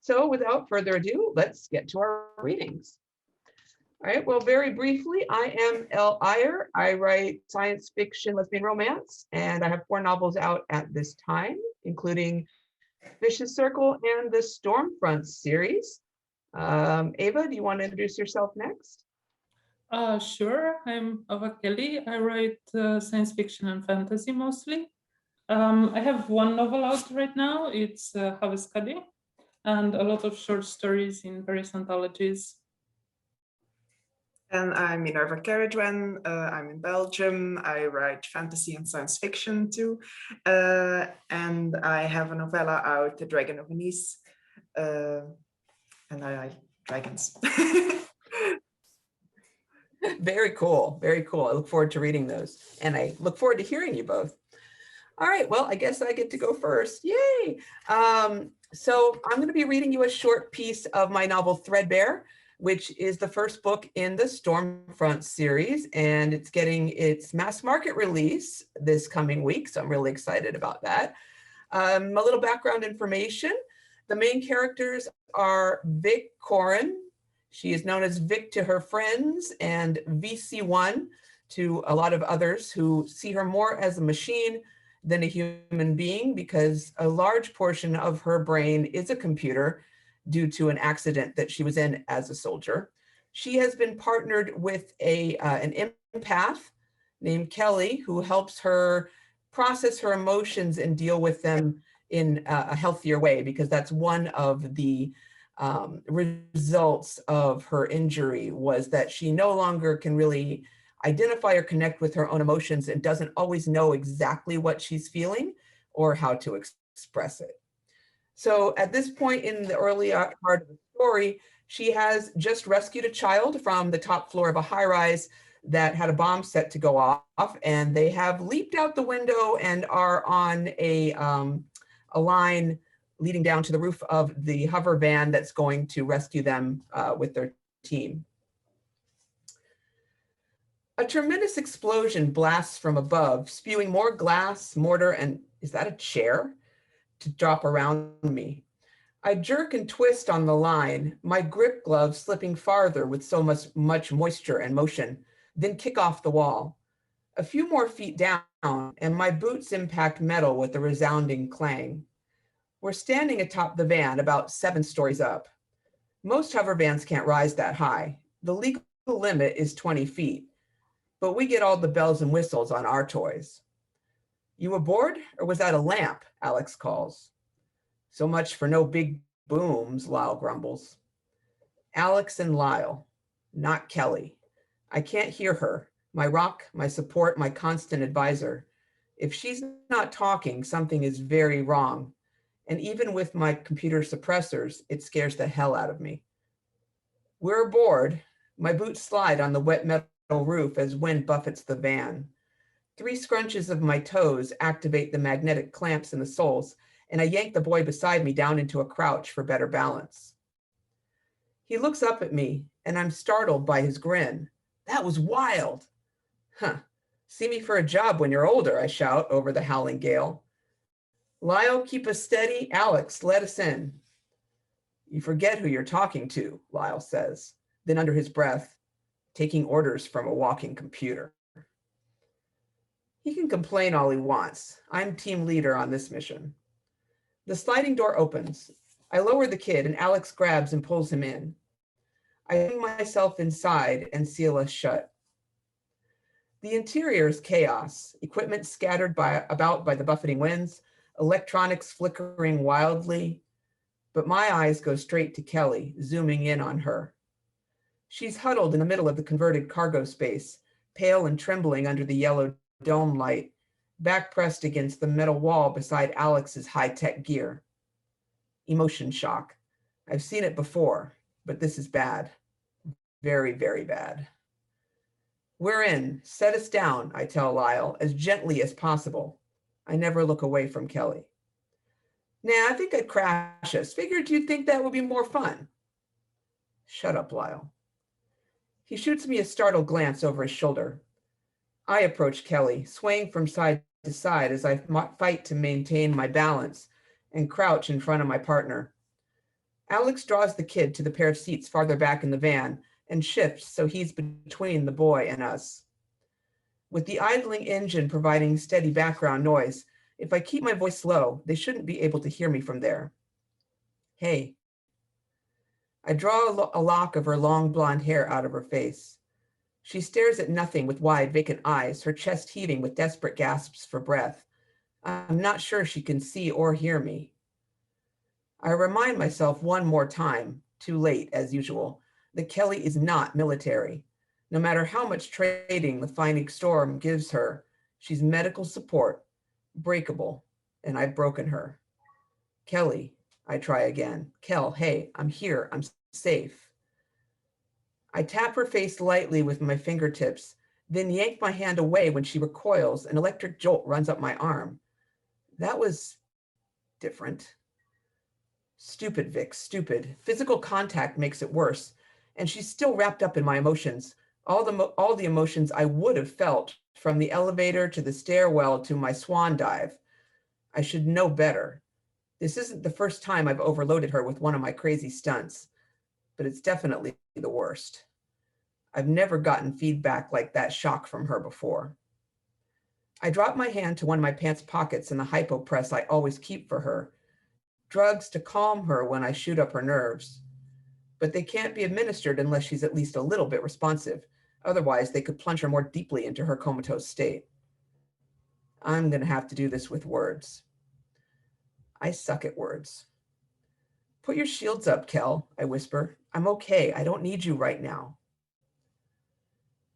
So without further ado, let's get to our readings. All right, well, very briefly, I am Elle. I write science fiction, lesbian romance, and I have 4 novels out at this time, including Vicious Circle and the Stormfront series. Ava, do you want to introduce yourself next? Sure, I'm Ava Kelly. I write science fiction and fantasy mostly. I have 1 novel out right now. It's Haveskadi, and a lot of short stories in various anthologies. And I'm Minerva Cerridwen. I'm in Belgium. I write fantasy and science fiction too. And I have a novella out, The Dragon of Venice. And I like dragons. Very cool. Very cool. I look forward to reading those. And I look forward to hearing you both. All right. Well, I guess I get to go first. Yay. So I'm going to be reading you a short piece of my novel Threadbare, which is the first book in the Stormfront series. And it's getting its mass market release this coming week. So I'm really excited about that. A little background information. The main characters are Vic Corin. She is known as Vic to her friends, and VC1 to a lot of others who see her more as a machine than a human being, because a large portion of her brain is a computer due to an accident that she was in as a soldier. She has been partnered with an empath named Kelly, who helps her process her emotions and deal with them in a healthier way, because that's one of the results of her injury, was that she no longer can really identify or connect with her own emotions and doesn't always know exactly what she's feeling or how to express it. So at this point in the early part of the story, she has just rescued a child from the top floor of a high-rise that had a bomb set to go off, and they have leaped out the window and are on a line leading down to the roof of the hover van that's going to rescue them with their team. A tremendous explosion blasts from above, spewing more glass, mortar, and is that a chair? To drop around me. I jerk and twist on the line, my grip glove slipping farther with so much moisture and motion, then kick off the wall. A few more feet down, and my boots impact metal with a resounding clang. We're standing atop the van about 7 stories up. Most hover vans can't rise that high. The legal limit is 20 feet, but we get all the bells and whistles on our toys. You aboard, or was that a lamp? Alex calls. So much for no big booms, Lyle grumbles. Alex and Lyle, not Kelly. I can't hear her, my rock, my support, my constant advisor. If she's not talking, something is very wrong. And even with my computer suppressors, it scares the hell out of me. We're aboard. My boots slide on the wet metal roof as wind buffets the van. 3 scrunches of my toes activate the magnetic clamps in the soles, and I yank the boy beside me down into a crouch for better balance. He looks up at me, and I'm startled by his grin. That was wild. Huh. See me for a job when you're older, I shout over the howling gale. Lyle, keep us steady. Alex, let us in. You forget who you're talking to, Lyle says. Then under his breath, taking orders from a walking computer. He can complain all he wants. I'm team leader on this mission. The sliding door opens. I lower the kid and Alex grabs and pulls him in. I bring myself inside and seal us shut. The interior is chaos, equipment scattered about by the buffeting winds, electronics flickering wildly, but my eyes go straight to Kelly, zooming in on her. She's huddled in the middle of the converted cargo space, pale and trembling under the yellow dome light, back pressed against the metal wall beside Alex's high-tech gear. Emotion shock. I've seen it before, but this is bad. Very, very bad. We're in. Set us down, I tell Lyle, as gently as possible. I never look away from Kelly. Nah, I think I'd crash us. Figured you'd think that would be more fun. Shut up, Lyle. He shoots me a startled glance over his shoulder. I approach Kelly, swaying from side to side as I fight to maintain my balance and crouch in front of my partner. Alex draws the kid to the pair of seats farther back in the van and shifts so he's between the boy and us. With the idling engine providing steady background noise, if I keep my voice low, they shouldn't be able to hear me from there. Hey. I draw a lock of her long blonde hair out of her face. She stares at nothing with wide, vacant eyes, her chest heaving with desperate gasps for breath. I'm not sure she can see or hear me. I remind myself one more time, too late as usual, that Kelly is not military. No matter how much trading the Finding Storm gives her, she's medical support, breakable, and I've broken her. Kelly, I try again. Kel, hey, I'm here, I'm safe. I tap her face lightly with my fingertips, then yank my hand away when she recoils. An electric jolt runs up my arm. That was different. Stupid, Vic, stupid. Physical contact makes it worse, and she's still wrapped up in my emotions. All the emotions I would have felt from the elevator to the stairwell to my swan dive. I should know better. This isn't the first time I've overloaded her with one of my crazy stunts, but it's definitely the worst. I've never gotten feedback like that shock from her before. I drop my hand to one of my pants pockets in the hypo press I always keep for her. Drugs to calm her when I shoot up her nerves. But they can't be administered unless she's at least a little bit responsive. Otherwise, they could plunge her more deeply into her comatose state. I'm going to have to do this with words. I suck at words. Put your shields up, Kel, I whisper. I'm okay. I don't need you right now.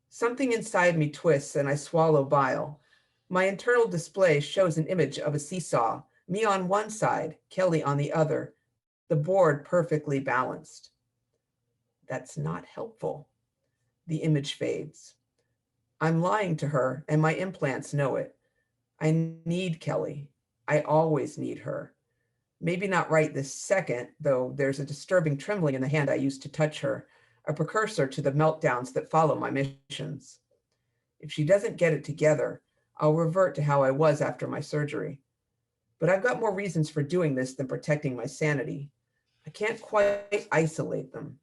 Something inside me twists and I swallow bile. My internal display shows an image of a seesaw, me on one side, Kelly on the other, the board perfectly balanced. That's not helpful. The image fades. I'm lying to her and my implants know it. I need Kelly. I always need her. Maybe not right this second, though there's a disturbing trembling in the hand I used to touch her, a precursor to the meltdowns that follow my missions. If she doesn't get it together, I'll revert to how I was after my surgery. But I've got more reasons for doing this than protecting my sanity. I can't quite isolate them.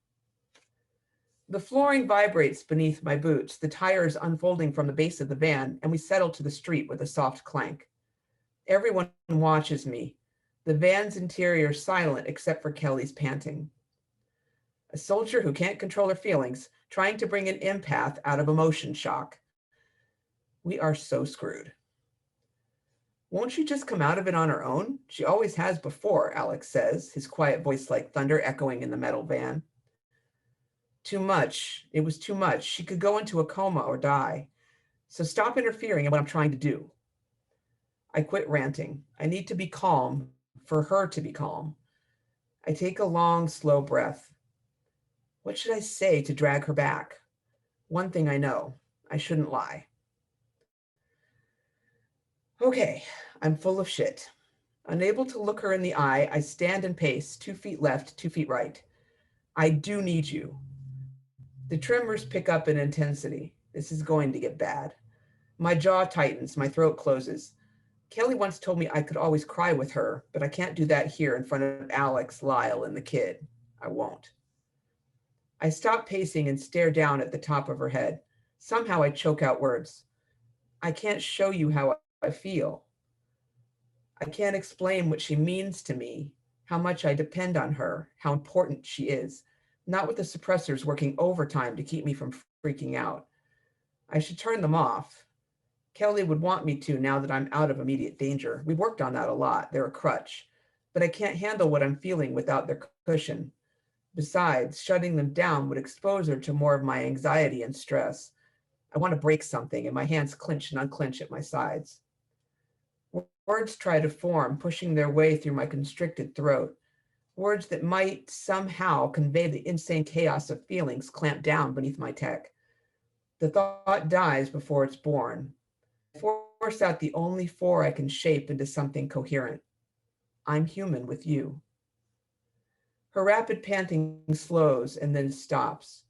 The flooring vibrates beneath my boots, the tires unfolding from the base of the van, and we settle to the street with a soft clank. Everyone watches me, the van's interior silent except for Kelly's panting. A soldier who can't control her feelings, trying to bring an empath out of emotion shock. We are so screwed. Won't she just come out of it on her own? She always has before, Alex says, his quiet voice like thunder echoing in the metal van. Too much. It was too much. She could go into a coma or die. So stop interfering in what I'm trying to do. I quit ranting. I need to be calm for her to be calm. I take a long, slow breath. What should I say to drag her back? One thing I know, I shouldn't lie. Okay, I'm full of shit. Unable to look her in the eye, I stand and pace, 2 feet left, 2 feet right. I do need you. The tremors pick up in intensity. This is going to get bad. My jaw tightens, my throat closes. Kelly once told me I could always cry with her, but I can't do that here in front of Alex, Lyle, and the kid. I won't. I stop pacing and stare down at the top of her head. Somehow I choke out words. I can't show you how I feel. I can't explain what she means to me, how much I depend on her, how important she is, not with the suppressors working overtime to keep me from freaking out. I should turn them off. Kelly would want me to now that I'm out of immediate danger. We worked on that a lot. They're a crutch. But I can't handle what I'm feeling without their cushion. Besides, shutting them down would expose her to more of my anxiety and stress. I want to break something, and my hands clench and unclench at my sides. Words try to form, pushing their way through my constricted throat. Words that might somehow convey the insane chaos of feelings clamped down beneath my tech. The thought dies before it's born. I force out the only 4 I can shape into something coherent. I'm human with you. Her rapid panting slows and then stops.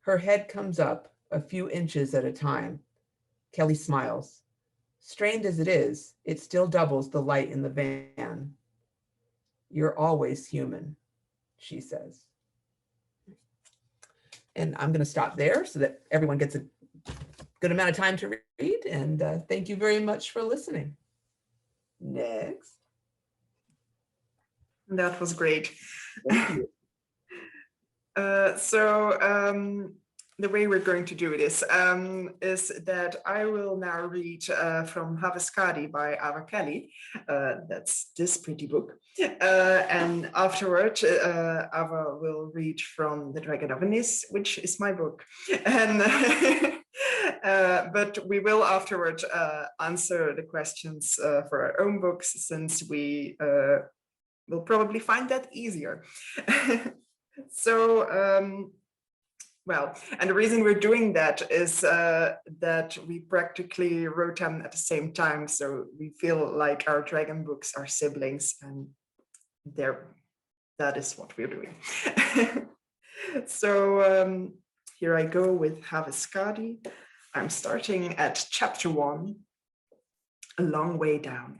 Her head comes up a few inches at a time. Kelly smiles. Strained as it is, it still doubles the light in the van. You're always human. she says. And I'm going to stop there so that everyone gets a good amount of time to read. And thank you very much for listening. Next. That was great. Thank you. The way we're going to do this is that I will now read from Haveskadi by Ava Kelly. That's this pretty book. And afterward, Ava will read from The Dragon of Venice, which is my book. And but we will afterward answer the questions for our own books, since we will probably find that easier. Well, and the reason we're doing that is that we practically wrote them at the same time. So we feel like our dragon books are siblings, and that is what we're doing. So here I go with Haveskadi. I'm starting at chapter 1, A Long Way Down.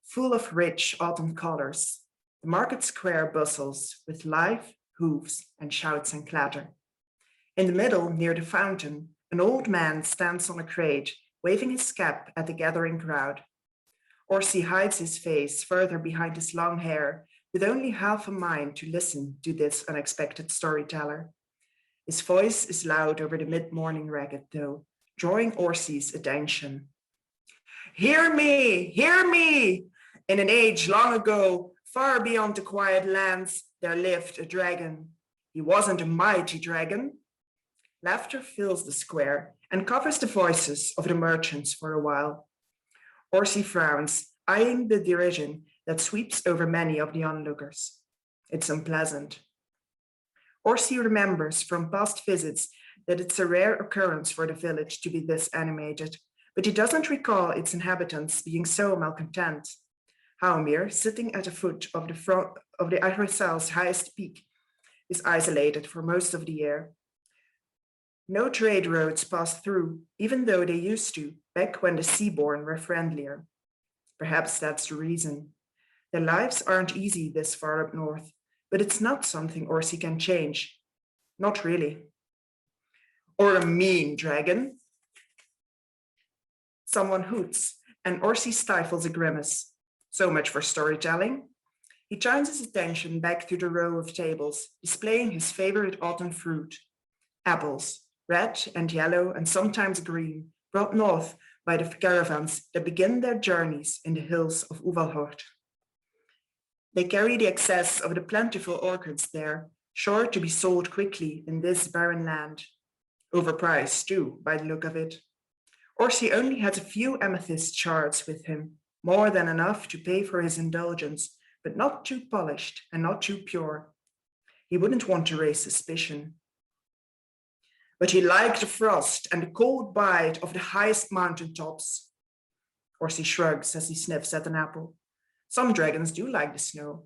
Full of rich autumn colors, the market square bustles with life, hooves, and shouts and clatter. In the middle, near the fountain, an old man stands on a crate, waving his cap at the gathering crowd. Orsi hides his face further behind his long hair, with only half a mind to listen to this unexpected storyteller. His voice is loud over the mid-morning racket, though, drawing Orsi's attention. Hear me, hear me! In an age long ago, far beyond the quiet lands, there lived a dragon. He wasn't a mighty dragon. Laughter fills the square and covers the voices of the merchants for a while. Orsi frowns, eyeing the derision that sweeps over many of the onlookers. It's unpleasant. Orsi remembers from past visits that it's a rare occurrence for the village to be this animated, but he doesn't recall its inhabitants being so malcontent. Haumir, sitting at the foot of the RSL's highest peak, is isolated for most of the year. No trade roads pass through, even though they used to, back when the seaborne were friendlier. Perhaps that's the reason. Their lives aren't easy this far up north, but it's not something Orsi can change. Not really. Or a mean dragon. Someone hoots, and Orsi stifles a grimace. So much for storytelling. He turns his attention back to the row of tables, displaying his favorite autumn fruit. Apples, red and yellow and sometimes green, brought north by the caravans that begin their journeys in the hills of Uvalhort. They carry the excess of the plentiful orchards there, sure to be sold quickly in this barren land. Overpriced too, by the look of it. Orsi only had a few amethyst shards with him, more than enough to pay for his indulgence, but not too polished and not too pure. He wouldn't want to raise suspicion. But he liked the frost and the cold bite of the highest mountaintops. Orsi shrugs as he sniffs at an apple. Some dragons do like the snow.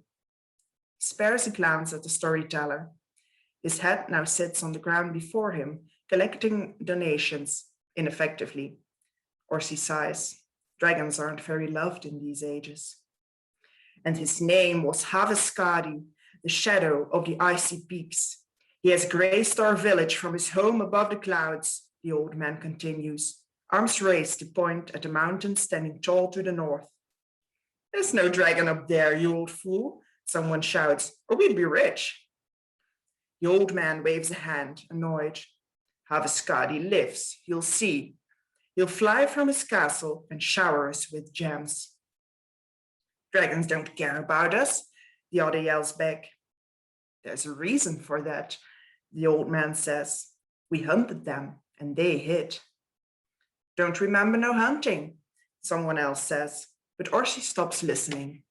He spares a glance at the storyteller. His head now sits on the ground before him, collecting donations ineffectively. Orsi sighs. Dragons aren't very loved in these ages. And his name was Haveskadi, the shadow of the icy peaks. He has graced our village from his home above the clouds, the old man continues, arms raised to point at the mountain standing tall to the north. There's no dragon up there, you old fool, someone shouts, or we'd be rich. The old man waves a hand, annoyed. Haveskadi lives, you'll see. He'll fly from his castle and shower us with gems. Dragons don't care about us, the other yells back. There's a reason for that, the old man says. We hunted them and they hid. Don't remember no hunting, someone else says, but Orsi stops listening.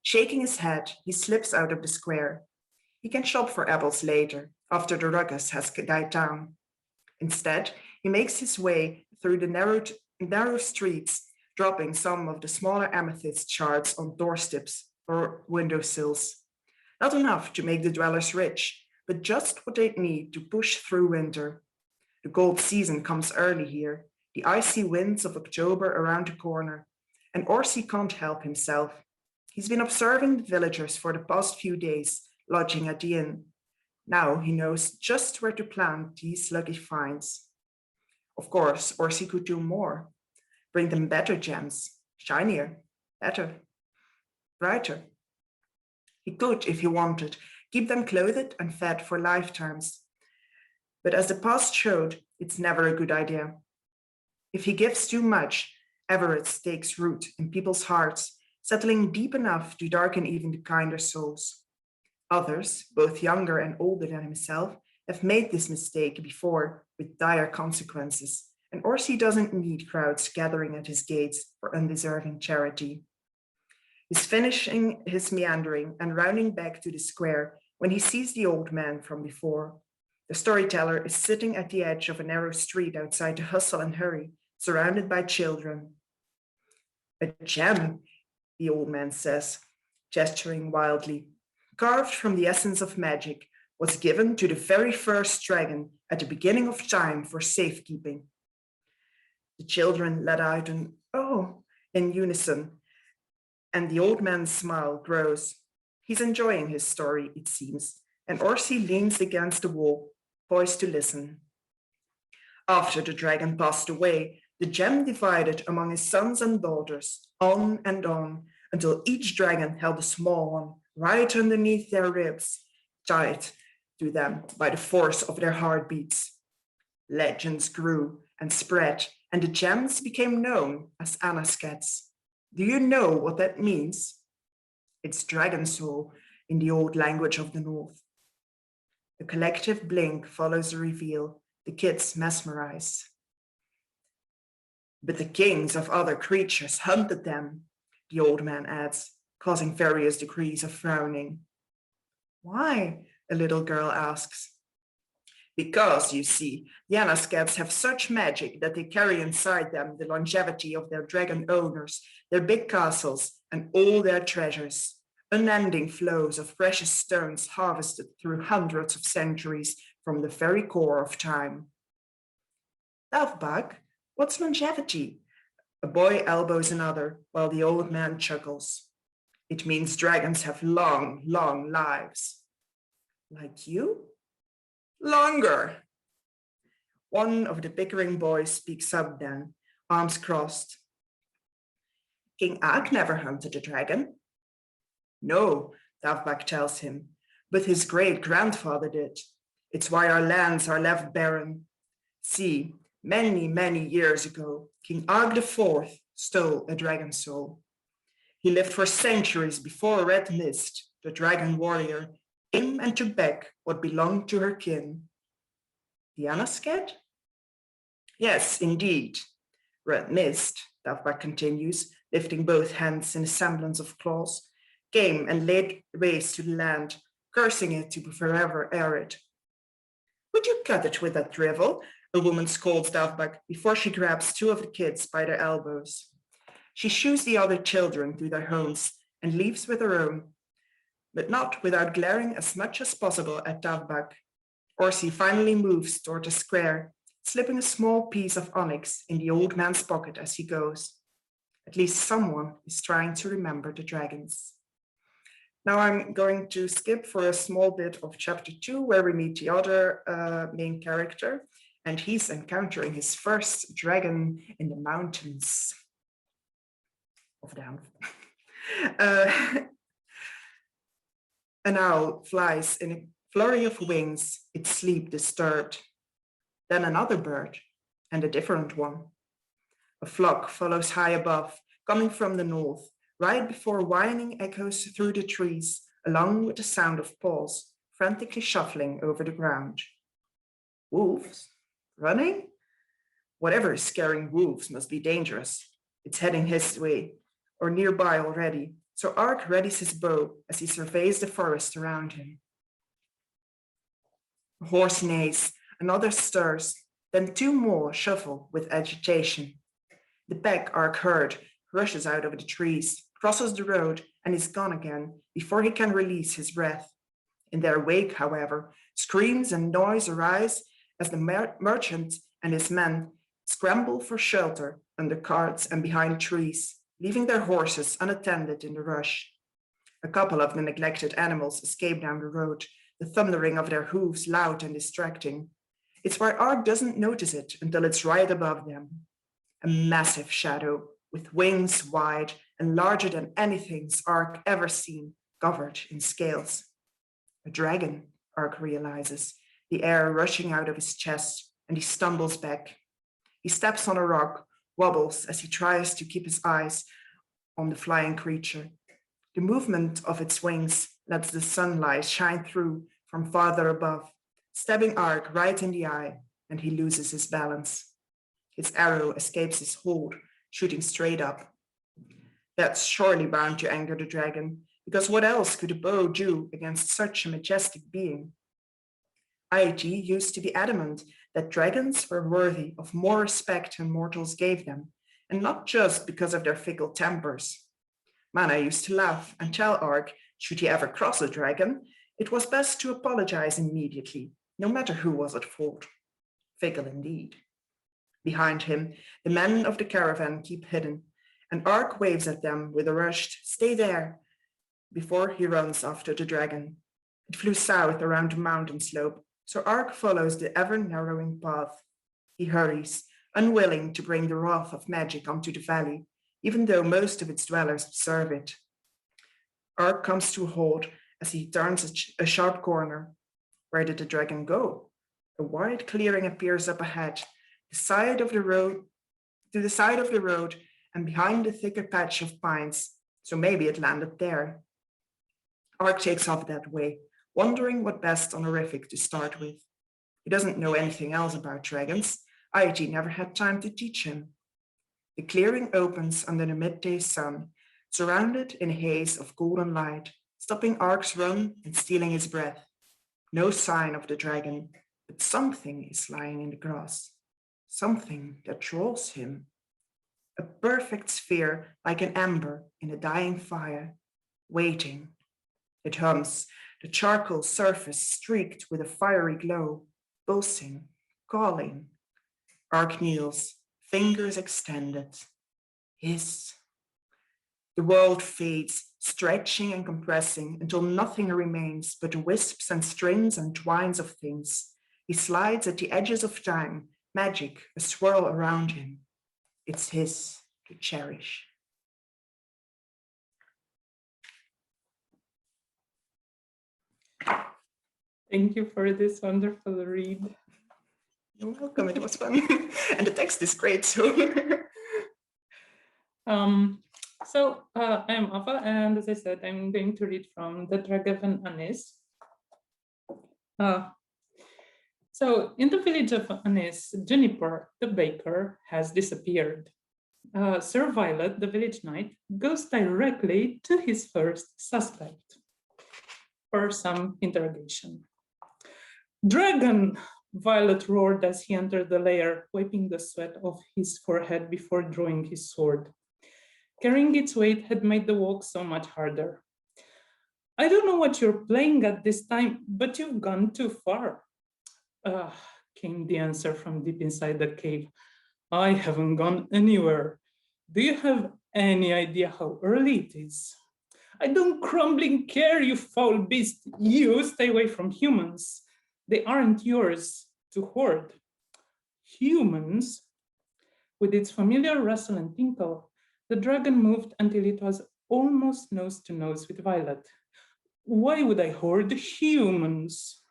Shaking his head, he slips out of the square. He can shop for apples later, after the ruckus has died down. Instead, he makes his way through the narrow streets, dropping some of the smaller amethyst shards on doorsteps or windowsills. Not enough to make the dwellers rich, but just what they need to push through winter. The gold season comes early here, the icy winds of October around the corner, and Orsi can't help himself. He's been observing the villagers for the past few days, lodging at the inn. Now he knows just where to plant these lucky finds. Of course, Orsi could do more. Bring them better gems, shinier, better, brighter. He could, if he wanted, keep them clothed and fed for lifetimes. But as the past showed, it's never a good idea. If he gives too much, avarice takes root in people's hearts, settling deep enough to darken even the kinder souls. Others, both younger and older than himself, have made this mistake before with dire consequences, and Orsi doesn't need crowds gathering at his gates for undeserving charity. He's finishing his meandering and rounding back to the square when he sees the old man from before. The storyteller is sitting at the edge of a narrow street outside the hustle and hurry, surrounded by children. A gem, the old man says, gesturing wildly, carved from the essence of magic, was given to the very first dragon at the beginning of time for safekeeping. The children let out an "oh" in unison, and the old man's smile grows. He's enjoying his story, it seems, and Orsi leans against the wall, poised to listen. After the dragon passed away, the gem divided among his sons and daughters, on and on, until each dragon held a small one right underneath their ribs, tied to them by the force of their heartbeats. Legends grew and spread, and the gems became known as Anaskets. Do you know what that means? It's dragon soul in the old language of the North. A collective blink follows the reveal, the kids mesmerized. But the kings of other creatures hunted them, the old man adds, causing various degrees of frowning. Why? A little girl asks. Because, you see, the Anaskets have such magic that they carry inside them the longevity of their dragon owners, their big castles, and all their treasures, unending flows of precious stones harvested through hundreds of centuries from the very core of time. Elfbach, what's longevity? A boy elbows another while the old man chuckles. It means dragons have long, long lives. Like you? Longer. One of the bickering boys speaks up then, arms crossed. King Ag never hunted a dragon. No, Davbak tells him, but his great-grandfather did. It's why our lands are left barren. See, many, many years ago, King Ag IV stole a dragon soul. He lived for centuries before Red Mist, the dragon warrior, came and took back what belonged to her kin. The Anasket? Yes, indeed. Red Mist, Davbak continues, lifting both hands in a semblance of claws, came and laid waste to the land, cursing it to be forever arid. Would you cut it with that drivel? A woman scolds Davbak before she grabs two of the kids by their elbows. She shoos the other children to their homes and leaves with her own, but not without glaring as much as possible at Davbak. Orsi finally moves toward the square, slipping a small piece of onyx in the old man's pocket as he goes. At least someone is trying to remember the dragons. Now I'm going to skip for a small bit of chapter 2 where we meet the other main character, and he's encountering his first dragon in the mountains of down. An owl flies in a flurry of wings, its sleep disturbed. Then another bird, and a different one. A flock follows high above, coming from the north, right before whining echoes through the trees, along with the sound of paws frantically shuffling over the ground. Wolves? Running? Whatever is scaring wolves must be dangerous. It's heading his way, or nearby already, so Ark readies his bow as he surveys the forest around him. A horse neighs, another stirs, then two more shuffle with agitation. The pack Ark heard rushes out of the trees, crosses the road, and is gone again before he can release his breath. In their wake, however, screams and noise arise as the merchant and his men scramble for shelter under carts and behind trees, leaving their horses unattended in the rush. A couple of the neglected animals escape down the road, the thundering of their hooves loud and distracting. It's where Ark doesn't notice it until it's right above them. A massive shadow with wings wide and larger than anything Ark ever seen, covered in scales. A dragon, Ark realizes, the air rushing out of his chest, and he stumbles back. He steps on a rock, wobbles as he tries to keep his eyes on the flying creature. The movement of its wings lets the sunlight shine through from farther above, stabbing Ark right in the eye, and he loses his balance. His arrow escapes his hold, shooting straight up. That's surely bound to anger the dragon, because what else could a bow do against such a majestic being? IG used to be adamant that dragons were worthy of more respect than mortals gave them, and not just because of their fickle tempers. Mana used to laugh and tell Ark, should he ever cross a dragon, it was best to apologize immediately, no matter who was at fault. Fickle indeed. Behind him, the men of the caravan keep hidden, and Ark waves at them with a rushed, "Stay there," before he runs after the dragon. It flew south around the mountain slope, so Ark follows the ever-narrowing path. He hurries, unwilling to bring the wrath of magic onto the valley, even though most of its dwellers observe it. Ark comes to a halt as he turns a sharp corner. Where did the dragon go? A wide clearing appears up ahead, to the side of the road, and behind a thicker patch of pines, so maybe it landed there. Ark takes off that way, wondering what best honorific to start with. He doesn't know anything else about dragons. IG never had time to teach him. The clearing opens under the midday sun, surrounded in a haze of golden light, stopping Ark's run and stealing his breath. No sign of the dragon, but something is lying in the grass, something that draws him. A perfect sphere like an ember in a dying fire, waiting. It hums, the charcoal surface streaked with a fiery glow, pulsing, calling. Ark kneels, fingers extended. Hiss. The world fades, stretching and compressing until nothing remains but wisps and strings and twines of things. He slides at the edges of time, magic a swirl around him. It's his to cherish. Thank you for this wonderful read. You're welcome, it was fun. And the text is great, so. I'm Ava, and as I said, I'm going to read from the Dragon Anis. So in the village of Anis, Juniper, the baker, has disappeared. Sir Violet, the village knight, goes directly to his first suspect for some interrogation. "Dragon!" Violet roared as he entered the lair, wiping the sweat off his forehead before drawing his sword. Carrying its weight had made the walk so much harder. "I don't know what you're playing at this time, but you've gone too far," came the answer from deep inside the cave. "I haven't gone anywhere. Do you have any idea how early it is?" "I don't crumbling care, you foul beast. You stay away from humans. They aren't yours to hoard." "Humans?" With its familiar rustle and tinkle, the dragon moved until it was almost nose to nose with Violet. "Why would I hoard humans?"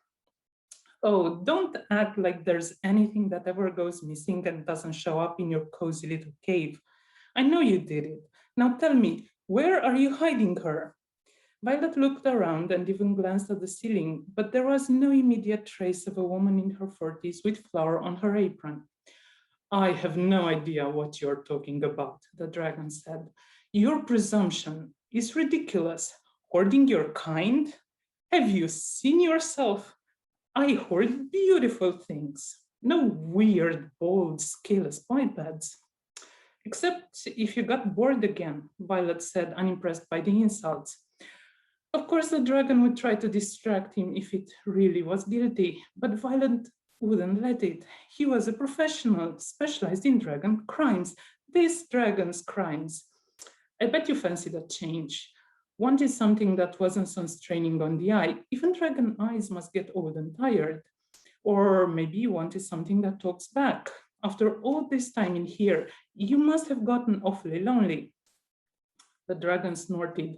"Oh, don't act like there's anything that ever goes missing and doesn't show up in your cozy little cave. I know you did it. Now tell me, where are you hiding her?" Violet looked around and even glanced at the ceiling, but there was no immediate trace of a woman in her 40s with flour on her apron. "I have no idea what you're talking about," the dragon said. "Your presumption is ridiculous. Hoarding your kind? Have you seen yourself? I hoard beautiful things, no weird, bold, scaleless bipeds." "Except if you got bored again," Violet said, unimpressed by the insults. Of course, the dragon would try to distract him if it really was guilty, but Violet wouldn't let it. He was a professional, specialized in dragon crimes, this dragon's crimes. "I bet you fancy that change. Wanted something that wasn't some straining on the eye. Even dragon eyes must get old and tired. Or maybe you wanted something that talks back. After all this time in here, you must have gotten awfully lonely. The dragon snorted.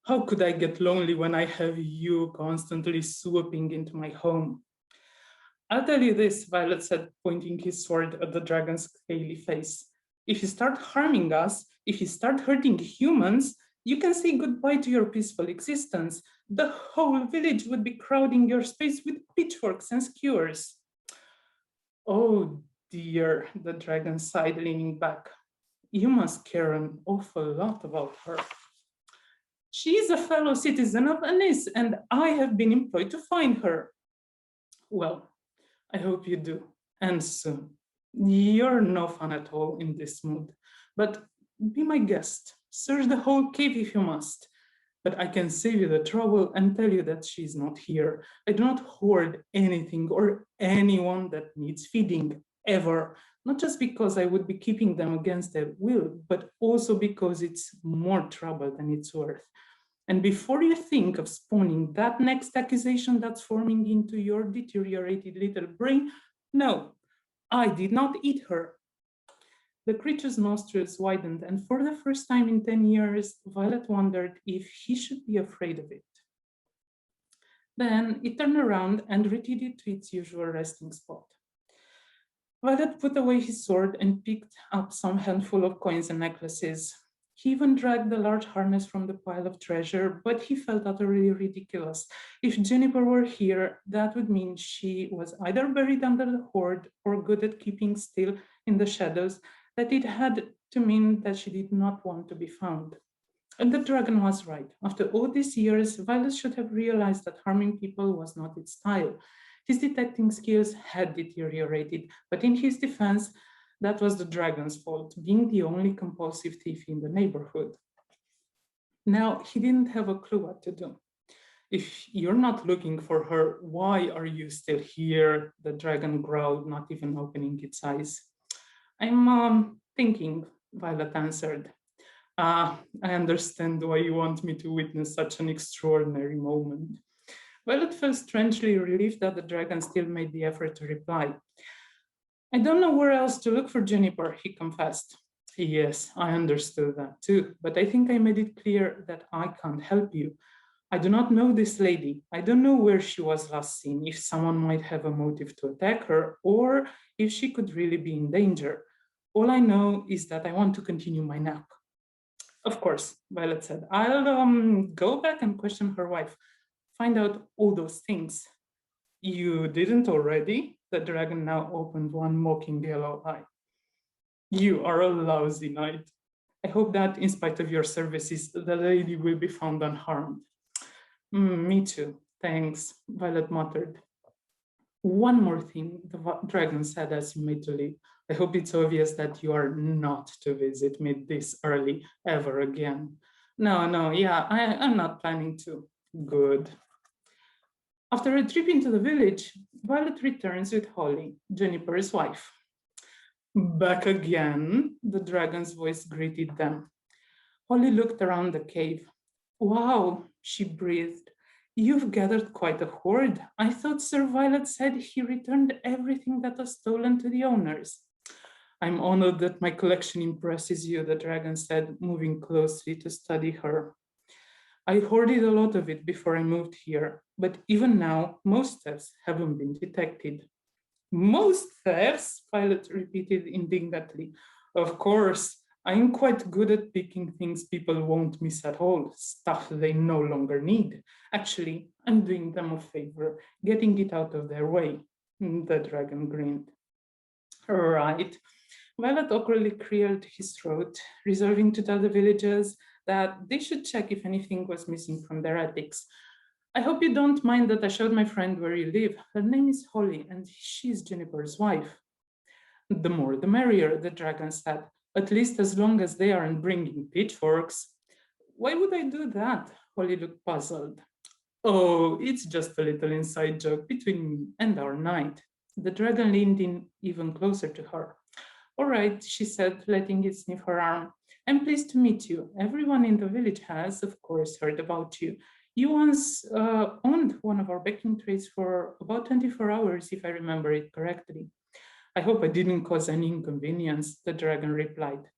How could I get lonely when I have you constantly swooping into my home? I'll tell you this, Violet said, pointing his sword at the dragon's scaly face. If you start harming us, if you start hurting humans, you can say goodbye to your peaceful existence. The whole village would be crowding your space with pitchforks and skewers. Oh dear, the dragon sighed, leaning back. You must care an awful lot about her. She is a fellow citizen of Anis, and I have been employed to find her. Well, I hope you do, and soon. You're no fun at all in this mood, but be my guest. Search the whole cave if you must. But I can save you the trouble and tell you that she's not here. I do not hoard anything or anyone that needs feeding, ever. Not just because I would be keeping them against their will, but also because it's more trouble than it's worth. And before you think of spawning that next accusation that's forming into your deteriorated little brain, no, I did not eat her. The creature's nostrils widened, and for the first time in 10 years, Violet wondered if he should be afraid of it. Then it turned around and retreated to its usual resting spot. Violet put away his sword and picked up some handful of coins and necklaces. He even dragged the large harness from the pile of treasure, but he felt utterly ridiculous. If Juniper were here, that would mean she was either buried under the hoard or good at keeping still in the shadows, that it had to mean that she did not want to be found. And the dragon was right. After all these years, Violet should have realized that harming people was not its style. His detecting skills had deteriorated, but in his defense, that was the dragon's fault, being the only compulsive thief in the neighborhood. Now, he didn't have a clue what to do. If you're not looking for her, why are you still here? The dragon growled, not even opening its eyes. I'm thinking, Violet answered. I understand why you want me to witness such an extraordinary moment. Violet felt strangely relieved that the dragon still made the effort to reply. I don't know where else to look for Juniper, he confessed. Yes, I understood that too, but I think I made it clear that I can't help you. I do not know this lady. I don't know where she was last seen, if someone might have a motive to attack her, or if she could really be in danger. All I know is that I want to continue my nap. Of course, Violet said, I'll go back and question her wife, find out all those things. You didn't already? The dragon now opened one mocking yellow eye. You are a lousy knight. I hope that in spite of your services, the lady will be found unharmed. Me too, thanks, Violet muttered. One more thing, the dragon said as he made to leave. I hope it's obvious that you are not to visit me this early ever again. No, yeah, I'm not planning to. Good. After a trip into the village, Violet returns with Holly, Juniper's wife. Back again, the dragon's voice greeted them. Holly looked around the cave. Wow, she breathed. You've gathered quite a hoard. I thought Sir Violet said he returned everything that was stolen to the owners. I'm honored that my collection impresses you, the dragon said, moving closely to study her. I hoarded a lot of it before I moved here, but even now, most thefts haven't been detected. Most thefts? Violet repeated indignantly. Of course, I'm quite good at picking things people won't miss at all, stuff they no longer need. Actually, I'm doing them a favor, getting it out of their way. The dragon grinned. Right. Violet awkwardly cleared his throat, resolving to tell the villagers that they should check if anything was missing from their attics. I hope you don't mind that I showed my friend where you live. Her name is Holly, and she's Juniper's wife. The more the merrier, the dragon said, at least as long as they aren't bringing pitchforks. Why would I do that? Holly looked puzzled. Oh, it's just a little inside joke between me and our knight. The dragon leaned in even closer to her. All right, she said, letting it sniff her arm. I'm pleased to meet you. Everyone in the village has, of course, heard about you. You once owned one of our baking trays for about 24 hours, if I remember it correctly. I hope I didn't cause any inconvenience, the dragon replied.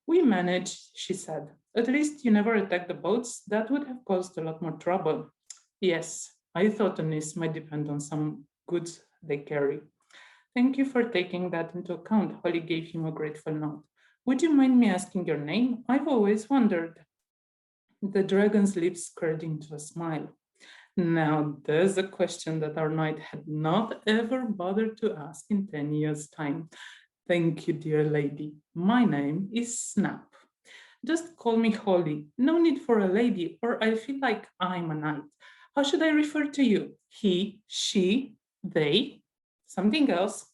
We managed, she said. At least you never attacked the boats. That would have caused a lot more trouble. Yes, I thought a niece might depend on some goods they carry. Thank you for taking that into account. Holly gave him a grateful nod. Would you mind me asking your name? I've always wondered. The dragon's lips curled into a smile. Now, there's a question that our knight had not ever bothered to ask in 10 years' time. Thank you, dear lady. My name is Snap. Just call me Holly. No need for a lady, or I feel like I'm a knight. How should I refer to you? He, she, they? Something else?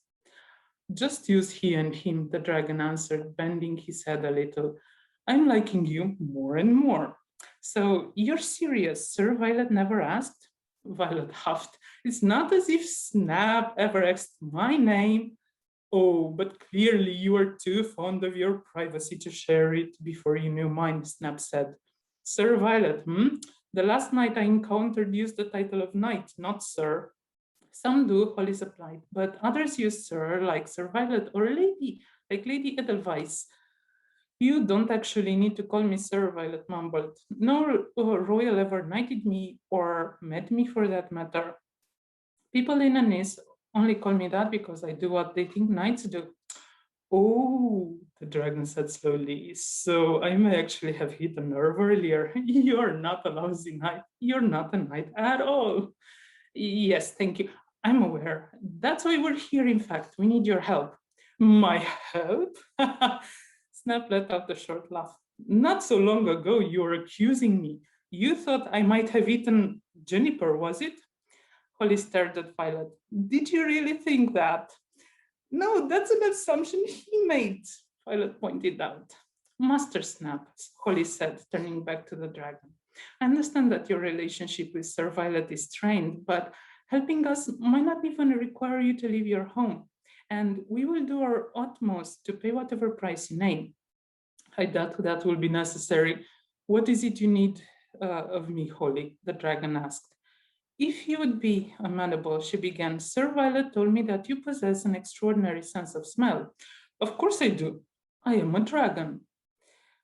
Just use he and him, the dragon answered, bending his head a little. I'm liking you more and more. So you're serious, Sir? Violet never asked. Violet huffed. It's not as if Snap ever asked my name. Oh, but clearly you are too fond of your privacy to share it before you knew mine, Snap said. Sir Violet, The last knight I encountered used the title of knight, not sir. Some do, Holly supplied, but others use sir, like Sir Violet, or lady, like Lady Edelweiss. You don't actually need to call me sir, Violet mumbled. No royal ever knighted me, or met me for that matter. People in Anis only call me that because I do what they think knights do. Oh, the dragon said slowly. So I may actually have hit a nerve earlier. You're not a lousy knight. You're not a knight at all. Yes, thank you. I'm aware. That's why we're here, in fact. We need your help. My help? Snap let out a short laugh. Not so long ago, you were accusing me. You thought I might have eaten juniper, was it? Holly stared at Violet. Did you really think that? No, that's an assumption he made, Violet pointed out. Master Snap, Holly said, turning back to the dragon. I understand that your relationship with Sir Violet is strained, but helping us might not even require you to leave your home. And we will do our utmost to pay whatever price you name. I doubt that will be necessary. What is it you need of me, Holly? The dragon asked. If you would be amenable, she began, Sir Violet told me that you possess an extraordinary sense of smell. Of course I do. I am a dragon.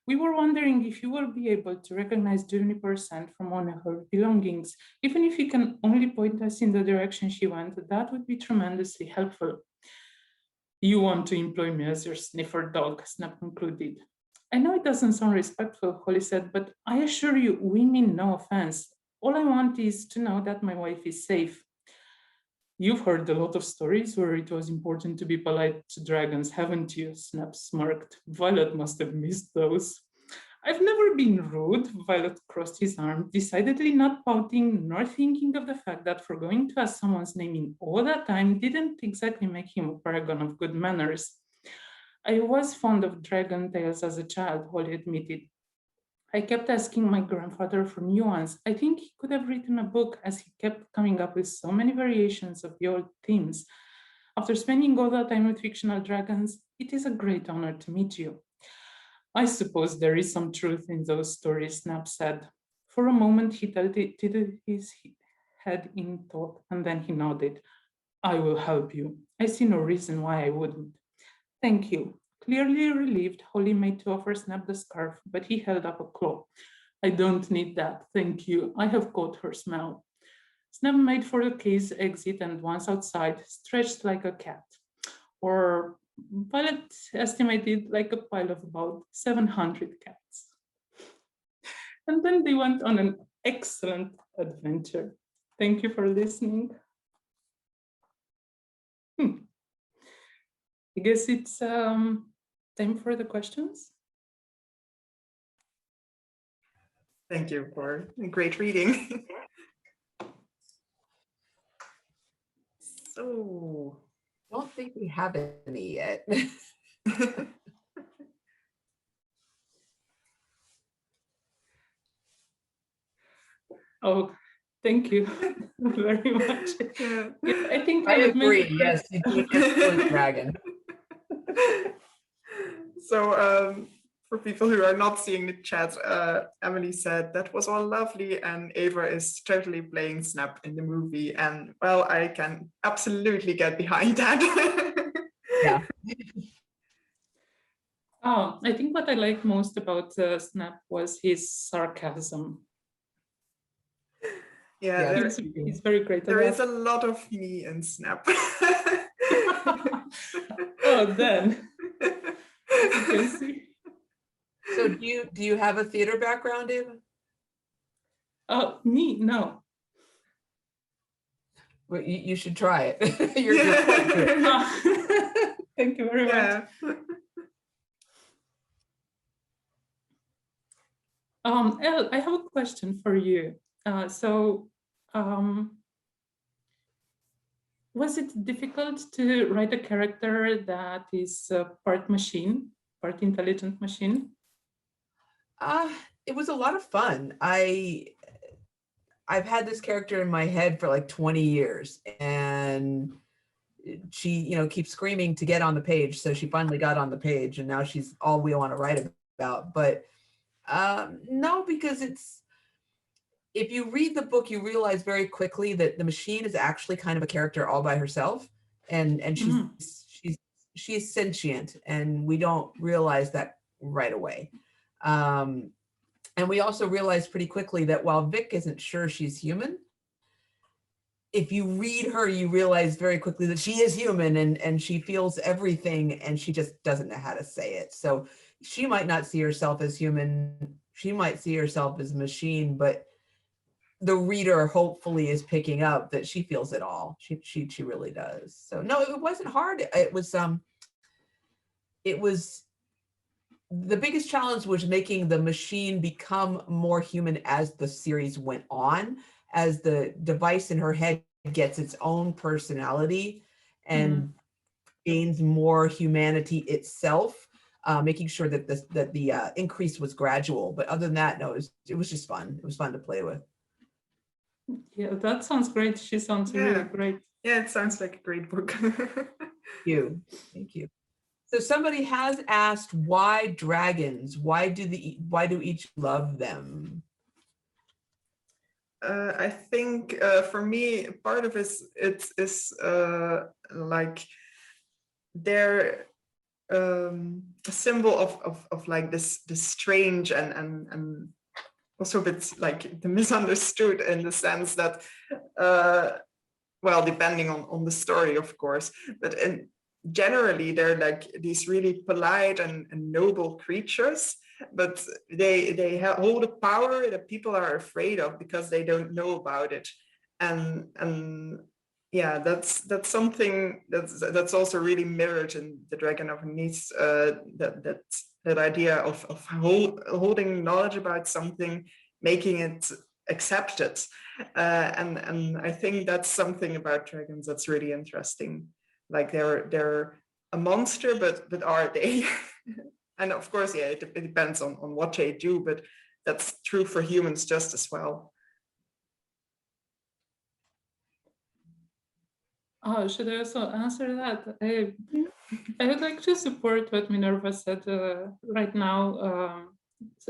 We were wondering if you will be able to recognize juniper scent from one of her belongings. Even if you can only point us in the direction she went, that would be tremendously helpful. You want to employ me as your sniffer dog, Snap concluded. I know it doesn't sound respectful, Holly said, but I assure you, we mean no offense. All I want is to know that my wife is safe. You've heard a lot of stories where it was important to be polite to dragons, haven't you? Snap smirked. Violet must have missed those. I've never been rude, Violet crossed his arm, decidedly not pouting nor thinking of the fact that forgoing to ask someone's name in all that time didn't exactly make him a paragon of good manners. I was fond of dragon tales as a child, Holly admitted. I kept asking my grandfather for new ones. I think he could have written a book as he kept coming up with so many variations of the old themes. After spending all that time with fictional dragons, it is a great honor to meet you. I suppose there is some truth in those stories, Snap said. For a moment, he tilted his head in thought, and then he nodded. I will help you. I see no reason why I wouldn't. Thank you. Clearly relieved, Holly made to offer Snap the scarf, but he held up a claw. I don't need that, thank you. I have caught her smell. Snap made for the cave's exit and once outside, stretched like a cat. Or Violet estimated like a pile of about 700 cats. And then they went on an excellent adventure. Thank you for listening. I guess it's time for the questions. Thank you for a great reading. So, I don't think we have any yet. Oh, thank you very much. yeah. Yeah, I think I agree. made Yes, you do an excellent dragon. So For people who are not seeing the chat, Emily said that was all lovely, and Ava is totally playing Snap in the movie, and well, I can absolutely get behind that. Yeah. Oh, I think what I liked most about Snap was his sarcasm. Yeah, He's very great. there is a lot of me in Snap. Oh, then as you can see. So do you have a theater background, Ava? Me, no. Well, you should try it. You're quite good. Thank you very much. Elle, I have a question for you. Was it difficult to write a character that is part machine, part intelligent machine? It was a lot of fun. I've had this character in my head for like 20 years, and she, keeps screaming to get on the page. So she finally got on the page, and now she's all we want to write about. But no, because if you read the book, you realize very quickly that the machine is actually kind of a character all by herself, and she's sentient, and we don't realize that right away. And we also realized pretty quickly that while Vic isn't sure she's human, if you read her, you realize very quickly that she is human, and she feels everything, and she just doesn't know how to say it. So she might not see herself as human. She might see herself as a machine, but the reader hopefully is picking up that she feels it all. She really does. So no, it wasn't hard. It was the biggest challenge was making the machine become more human as the series went on, as the device in her head gets its own personality and gains more humanity itself, making sure that the increase was gradual. But other than that, no, it was just fun. It was fun to play with. Yeah, that sounds great. She sounds really great. Yeah, it sounds like a great book. Thank you. So somebody has asked, why dragons? Why do each love them? I think for me, part of it is like they're a symbol of like this strange and also a bit like the misunderstood, in the sense that well, depending on the story, of course, but generally they're like these really polite and noble creatures, but they hold a power that people are afraid of because they don't know about it. And yeah, that's something that's also really mirrored in the Dragon of Nice, that idea of holding knowledge about something, making it accepted, and I think that's something about dragons that's really interesting. Like they're a monster, but are they? And of course, yeah, it depends on what they do, but that's true for humans just as well. Oh, should I also answer that? I would like to support what Minerva said right now.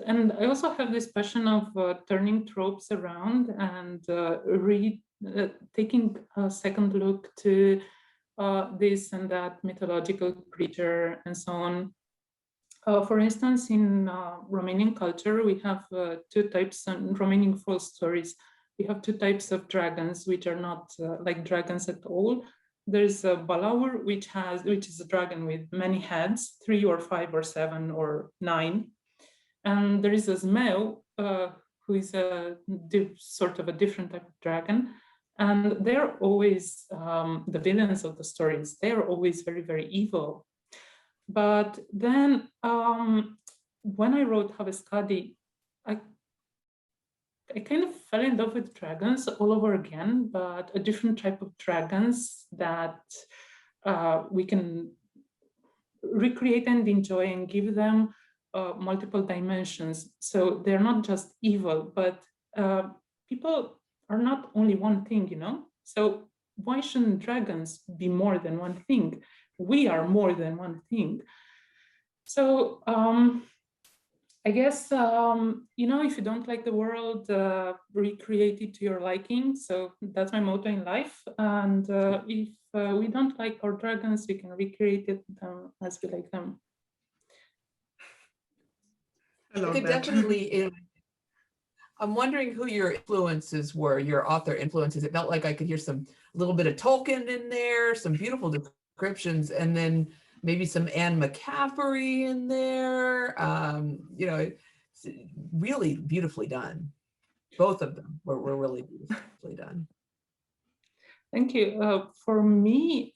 And I also have this passion of turning tropes around and taking a second look to this and that mythological creature and so on. For instance, in Romanian culture, we have two types, in Romanian folk stories, we have two types of dragons, which are not like dragons at all. There's a balaur, which is a dragon with many heads, 3 or 5 or 7 or 9. And there is a zmeu, who is sort of a different type of dragon. And they're always the villains of the stories. They're always very, very evil. But then when I wrote Haveskadi, I kind of fell in love with dragons all over again, but a different type of dragons that we can recreate and enjoy and give them multiple dimensions. So they're not just evil, but people are not only one thing, you know? So why shouldn't dragons be more than one thing? We are more than one thing. So I guess, you know, if you don't like the world, recreate it to your liking. So that's my motto in life. And if we don't like our dragons, we can recreate them as we like them. I love could that. definitely, I'm wondering who your influences were, your author influences. It felt like I could hear some little bit of Tolkien in there, some beautiful descriptions, and then maybe some Anne McCaffrey in there. You know, it's really beautifully done. Both of them were really beautifully done. Thank you. For me,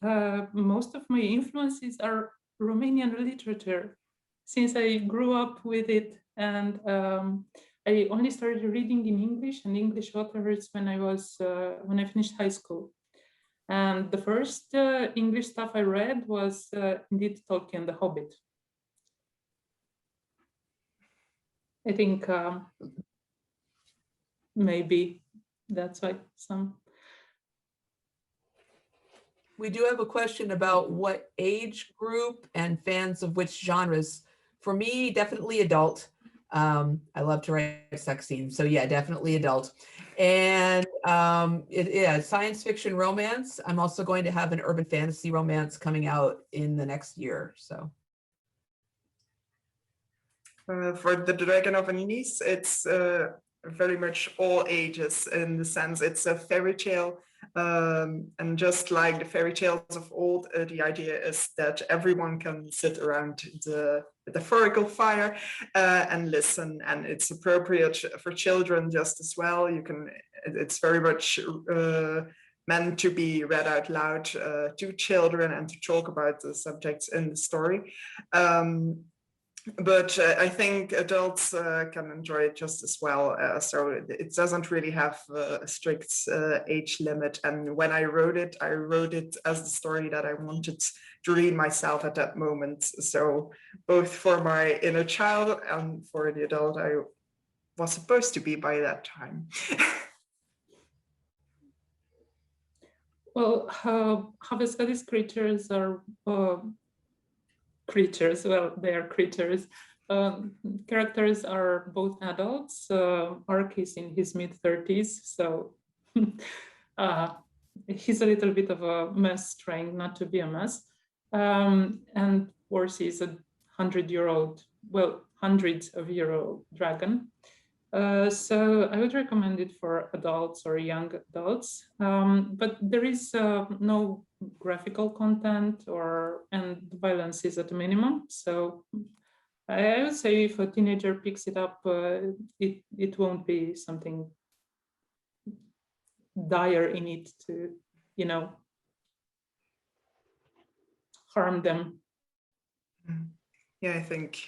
most of my influences are Romanian literature, since I grew up with it, and I only started reading in English and English authors when I finished high school. And the first English stuff I read was indeed Tolkien, The Hobbit. I think maybe that's why some. We do have a question about what age group and fans of which genres. For me, definitely adult. I love to write sex scenes, so yeah, definitely adult. And yeah, science fiction romance. I'm also going to have an urban fantasy romance coming out in the next year. So For the Dragon of Anis, it's very much all ages, in the sense it's a fairy tale. And just like the fairy tales of old, the idea is that everyone can sit around the metaphorical fire and listen, and it's appropriate for children just as well. It's very much meant to be read out loud to children and to talk about the subjects in the story. But I think adults can enjoy it just as well. So it doesn't really have a strict age limit. And when I wrote it as the story that I wanted to read myself at that moment. So both for my inner child and for the adult I was supposed to be by that time. Well, Haveskadi's creatures are creatures. Well, they are creatures. Characters are both adults. Ark is in his mid-30s, so he's a little bit of a mess, trying not to be a mess. And Orsi is a 100-year-old, well, hundreds of year old dragon. So I would recommend it for adults or young adults, but there is no graphical content and violence is at a minimum. So I would say if a teenager picks it up, it won't be something dire in it to, you know, harm them. Yeah, I think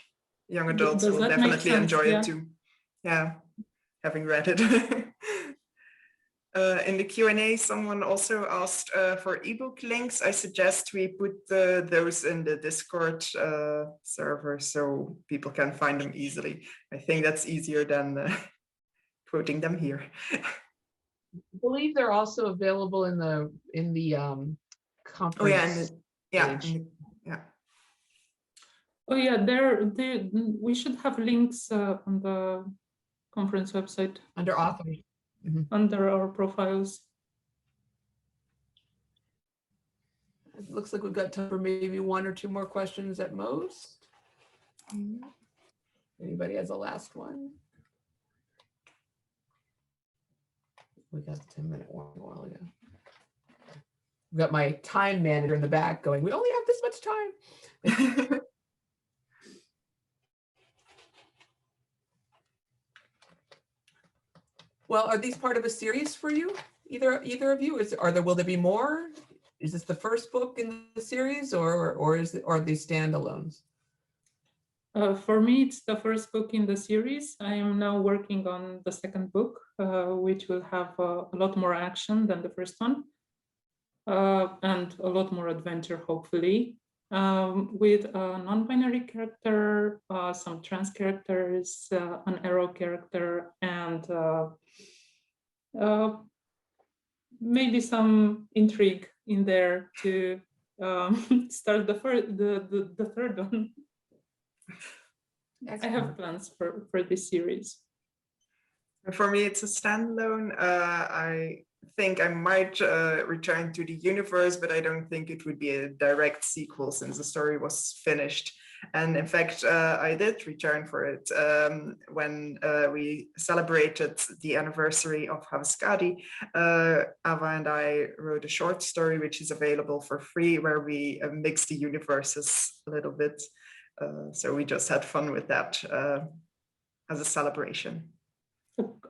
young adults will that definitely enjoy Yeah. it too. Yeah, having read it. In the Q&A, someone also asked for ebook links. I suggest we put those in the Discord server so people can find them easily. I think that's easier than quoting them here. I believe they're also available in the conference. Oh yeah, yeah. Oh yeah, we should have links on the conference website Under authors. Mm-hmm. Under our profiles. It looks like we've got time for maybe one or two more questions at most. Anybody has a last one? We got the 10-minute one a while ago. We've got my time manager in the back going, we only have this much time. Well, are these part of a series for you? Either of you? Will there be more? Is this the first book in the series, or are these standalones? For me, it's the first book in the series. I am now working on the second book, which will have a lot more action than the first one, and a lot more adventure, hopefully, with a non-binary character, some trans characters, an arrow character, and maybe some intrigue in there to start the third one. I have plans for this series. For me, it's a standalone. I think I might return to the universe, but I don't think it would be a direct sequel since the story was finished. And in fact, I did return for it when we celebrated the anniversary of Havskadi. Ava and I wrote a short story, which is available for free, where we mix the universes a little bit. So we just had fun with that as a celebration.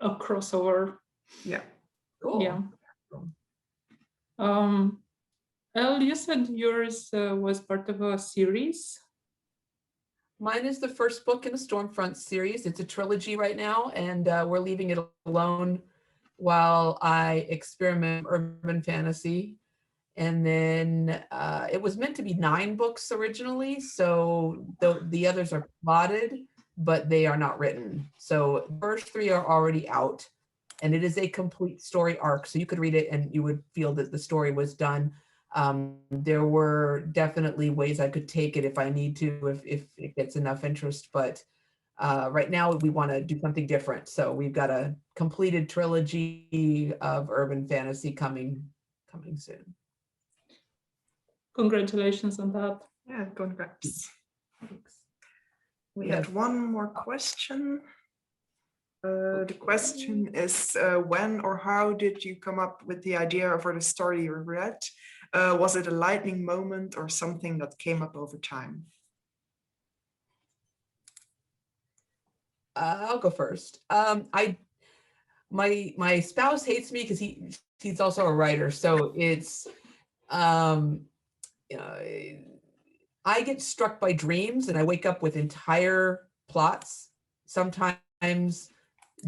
A crossover. Yeah. Cool. Yeah. Elle, you said yours was part of a series. Mine is the first book in the Stormfront series. It's a trilogy right now, and we're leaving it alone while I experiment with urban fantasy. And then it was meant to be 9 books originally, so the others are plotted, but they are not written. So the first 3 are already out, and it is a complete story arc. So you could read it and you would feel that the story was done. There were definitely ways I could take it if I need to, if it gets enough interest, but right now we want to do something different. So we've got a completed trilogy of urban fantasy coming soon. Congratulations on that. Yeah, congrats. Thanks. We Yes. had one more question. The question is, when or how did you come up with the idea for the story you read? Was it a lightning moment or something that came up over time? I'll go first. My spouse hates me because he's also a writer, so it's you know, I get struck by dreams and I wake up with entire plots, sometimes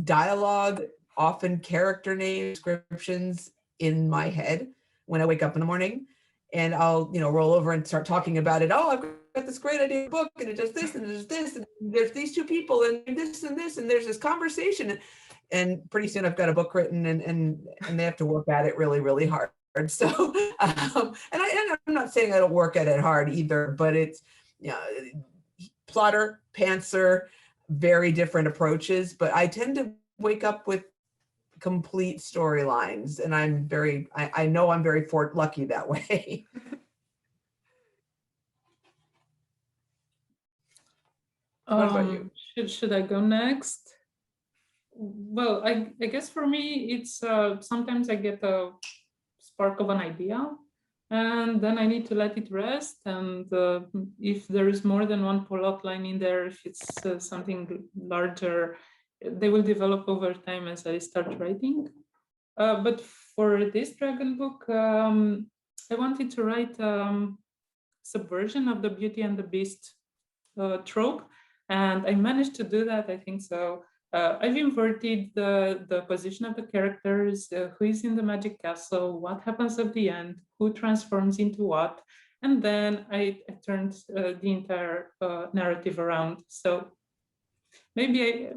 dialogue, often character name descriptions in my head when I wake up in the morning, and I'll roll over and start talking about it. Oh, I've got this great idea book, and it does this and it does this, and there's these 2 people and this and this, and there's this conversation, and pretty soon I've got a book written, and they have to work at it really, really hard. So, and I'm not saying I don't work at it hard either, but it's plotter, pantser, very different approaches, but I tend to wake up with complete storylines, and I know I'm very lucky that way. What about you? Should I go next? Well, I guess for me, it's sometimes I get a spark of an idea, and then I need to let it rest. And if there is more than one plot line in there, if it's something larger, they will develop over time as I start writing. But for this dragon book, I wanted to write subversion of the Beauty and the Beast trope, and I managed to do that, I think so. I've inverted the position of the characters, who is in the magic castle, what happens at the end, who transforms into what, and then I turned the entire narrative around. So maybe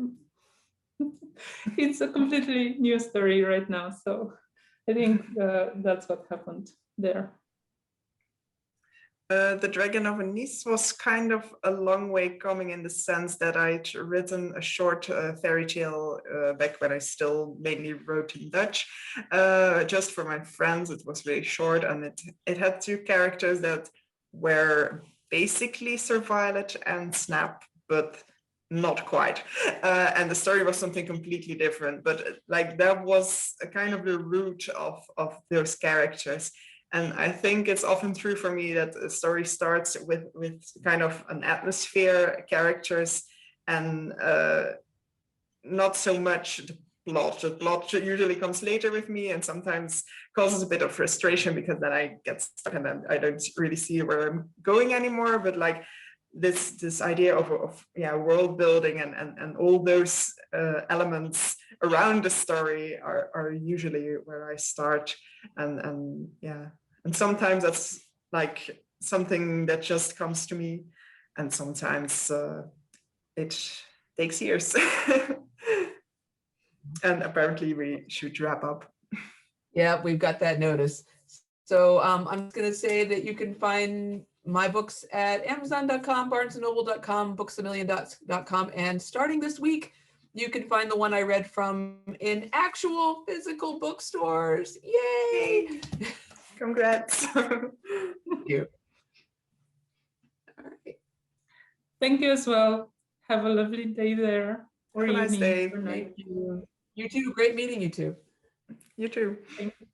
it's a completely new story right now. So I think that's what happened there. The Dragon of Nice was kind of a long way coming in the sense that I'd written a short fairy tale back when I still mainly wrote in Dutch, just for my friends. It was very short, and it had 2 characters that were basically Sir Violet and Snap, but not quite. And the story was something completely different, but like that was a kind of the root of those characters. And I think it's often true for me that a story starts with kind of an atmosphere, characters, and not so much the plot. The plot usually comes later with me, and sometimes causes a bit of frustration because then I get stuck and then I don't really see where I'm going anymore. But like this idea of world building and all those elements around the story are usually where I start, and sometimes that's like something that just comes to me, and sometimes it takes years. And apparently we should wrap up. Yeah, we've got that notice. So I'm just going to say that you can find my books at Amazon.com, BarnesandNoble.com, BooksAMillion.com, and starting this week, you can find the one I read from in actual physical bookstores. Yay! Congrats. Thank you. All right. Thank you as well. Have a lovely day there. Or Have a nice evening. day. Or night. Thank you. You too. Great meeting you two. You too. Thank you.